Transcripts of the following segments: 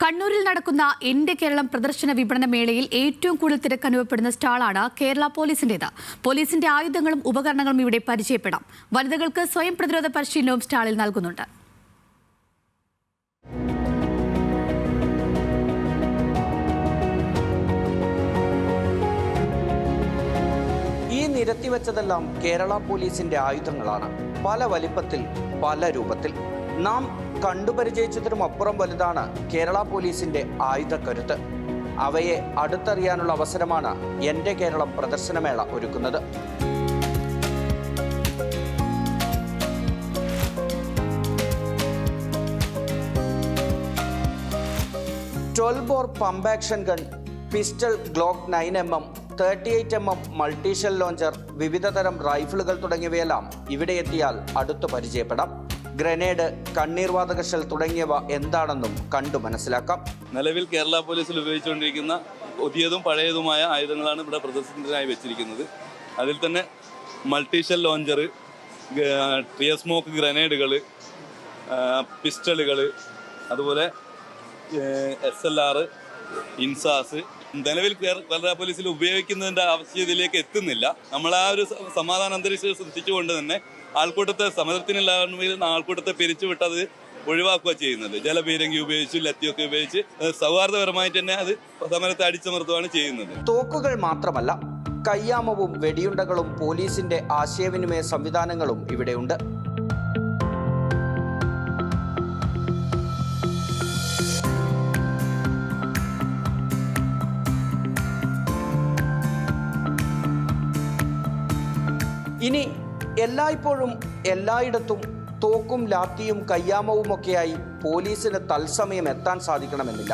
കണ്ണൂരിൽ നടക്കുന്ന എന്റെ കേരളം പ്രദർശന വിപണന മേളയിൽ ഏറ്റവും കൂടുതൽ തിരക്ക് അനുഭവപ്പെടുന്ന സ്റ്റാളാണ് കേരള പോലീസിന്റേത്. പോലീസിന്റെ ആയുധങ്ങളും ഉപകരണങ്ങളും ഇവിടെ പരിചയപ്പെടാം. വനിതകൾക്ക് സ്വയം പ്രതിരോധ പരിശീലനവും സ്റ്റാളിൽ നൽകുന്നുണ്ട്. ഈ നിരത്തിവെച്ചതെല്ലാം കേരള പോലീസിന്റെ ആയുധങ്ങളാണ്. പല വലിപ്പത്തിൽ, പല രൂപത്തിൽ. നാം കണ്ടുപരിചയിച്ചതിനും അപ്പുറം വലുതാണ് കേരള പോലീസിന്റെ ആയുധക്കരുത്ത്. അവയെ അടുത്തറിയാനുള്ള അവസരമാണ് എന്റെ കേരളം പ്രദർശനമേള ഒരുക്കുന്നത്. 12 bore pump action gun, pistol Glock 9mm, 38mm multishell launcher, വിവിധ തരം റൈഫിളുകൾ തുടങ്ങിയവയെല്ലാം ഇവിടെ എത്തിയാൽ അടുത്തു പരിചയപ്പെടാം. ഗ്രനേഡ്, കണ്ണീർവാതക ഷെൽ തുടങ്ങിയവ എന്താണെന്നും കണ്ടു മനസ്സിലാക്കാം. നിലവിൽ കേരള പോലീസിൽ ഉപയോഗിച്ചുകൊണ്ടിരിക്കുന്ന പുതിയതും പഴയതുമായ ആയുധങ്ങളാണ് ഇവിടെ പ്രദർശനത്തിനായി വെച്ചിരിക്കുന്നത്. അതിൽ തന്നെ മൾട്ടിഷെൽ ലോഞ്ചർ, ട്രിയർ സ്മോക്ക് ഗ്രനേഡുകൾ, പിസ്റ്റളുകൾ, അതുപോലെ SLR, ഇൻസാസ് നിലവിൽ കേരള പോലീസിൽ ഉപയോഗിക്കുന്നതിൻ്റെ ആവശ്യത്തിലേക്ക് എത്തുന്നില്ല. നമ്മൾ ആ ഒരു സമാധാന അന്തരീക്ഷം സൃഷ്ടിച്ചുകൊണ്ട് തന്നെ ആൾക്കൂട്ടത്തെ സമരത്തിനുള്ള ആൾക്കൂട്ടത്തെ പിരിച്ചുവിട്ടത് ഒഴിവാക്കുക ചെയ്യുന്നത്. ജലപീരങ്കി ഉപയോഗിച്ച്, ലത്തിയൊക്കെ ഉപയോഗിച്ച് സൗഹാർദ്ദപരമായിട്ട് തന്നെ അത് സമരത്തെ അടിച്ചമർത്തുകയാണ് ചെയ്യുന്നത്. തോക്കുകൾ മാത്രമല്ല, കയ്യാമവും വെടിയുണ്ടകളും പോലീസിന്റെ ആശയവിനിമയ സംവിധാനങ്ങളും ഇവിടെയുണ്ട്. ഇനി എല്ലായ്പ്പോഴും എല്ലായിടത്തും തോക്കും ലാത്തിയും കയ്യാമവുമൊക്കെയായി പോലീസിന് തത്സമയം എത്താൻ സാധിക്കണമെന്നില്ല.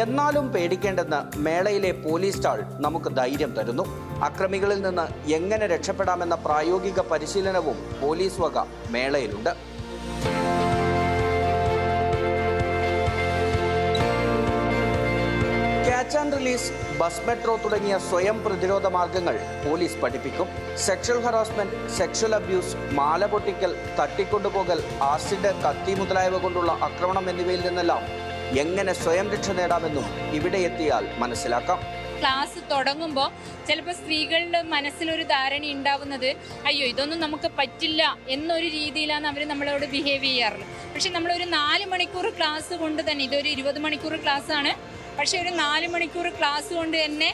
എന്നാലും പേടിക്കേണ്ടെന്ന് മേളയിലെ പോലീസ് സ്റ്റാൾ നമുക്ക് ധൈര്യം തരുന്നു. അക്രമികളിൽ നിന്ന് എങ്ങനെ രക്ഷപ്പെടാമെന്ന പ്രായോഗിക പരിശീലനവും പോലീസ് വക മേളയിലുണ്ട്. Catch and release, bus metro തുടങ്ങിയ സ്വയം പ്രതിരോധ മാർഗങ്ങൾ പോലീസ് പഠിപ്പിക്കും. സെക്ഷൽ ഹറാസ്മെന്റ്, സെക്ഷൽ അബ്യൂസ്, മാല പൊട്ടിക്കൽ, തട്ടിക്കൊണ്ടുപോകൽ, ആസിഡ്, കത്തി മുതലായവ കൊണ്ടുള്ള ആക്രമണം എന്നിവയിൽ നിന്നെല്ലാം എങ്ങനെ സ്വയം രക്ഷ നേടാമെന്നും ഇവിടെ എത്തിയാൽ മനസ്സിലാക്കാം. ക്ലാസ് തുടങ്ങുമ്പോൾ ചിലപ്പോൾ സ്ത്രീകളുടെ മനസ്സിലൊരു ധാരണ ഉണ്ടാവുന്നത്, അയ്യോ ഇതൊന്നും നമുക്ക് പറ്റില്ല എന്നൊരു രീതിയിലാണ് അവർ നമ്മളോട് ബിഹേവ് ചെയ്യാറുള്ളത്. പക്ഷെ നമ്മളൊരു 4 മണിക്കൂർ ക്ലാസ് കൊണ്ട് തന്നെ, ഇതൊരു 20 മണിക്കൂർ ക്ലാസ്സാണ്, പക്ഷെ ഒരു 4 മണിക്കൂർ ക്ലാസ് കൊണ്ട് തന്നെ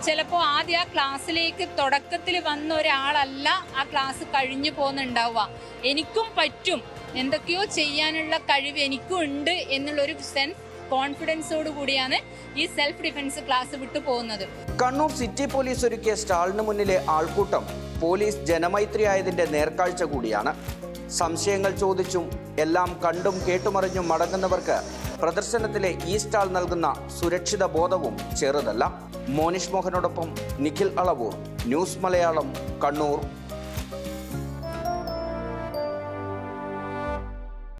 ചിലപ്പോൾ ആദ്യം ആ ക്ലാസ്സിലേക്ക് തുടക്കത്തിൽ വന്ന ഒരാളല്ല ആ ക്ലാസ് കഴിഞ്ഞു പോകുന്നുണ്ടാവുക. എനിക്കും പറ്റും, എന്തൊക്കെയോ ചെയ്യാനുള്ള കഴിവ് എനിക്കും ഉണ്ട് എന്നുള്ളൊരു സെൻസ് കോൺഫിഡൻസോട് കൂടിയാണ് ഈ സെൽഫ് ഡിഫൻസ് ക്ലാസ് വിട്ടു പോകുന്നത്. കണ്ണൂർ സിറ്റി പോലീസ് ഒരുക്കിയ സ്റ്റാളിന് മുന്നിലെ ആൾക്കൂട്ടം പോലീസ് ജനമൈത്രിയായതിന്റെ നേർക്കാഴ്ച കൂടിയാണ്. സംശയങ്ങൾ ചോദിച്ചും എല്ലാം കണ്ടും കേട്ടുമറിഞ്ഞും മടങ്ങുന്നവർക്ക് പ്രദർശനത്തിലെ ഈ സ്റ്റാൾ നൽകുന്ന സുരക്ഷിത ബോധവും ചെറുതല്ല. മോനിഷ് മോഹനോടൊപ്പം നിഖിൽ അളവൂർ, ന്യൂസ് മലയാളം, കണ്ണൂർ.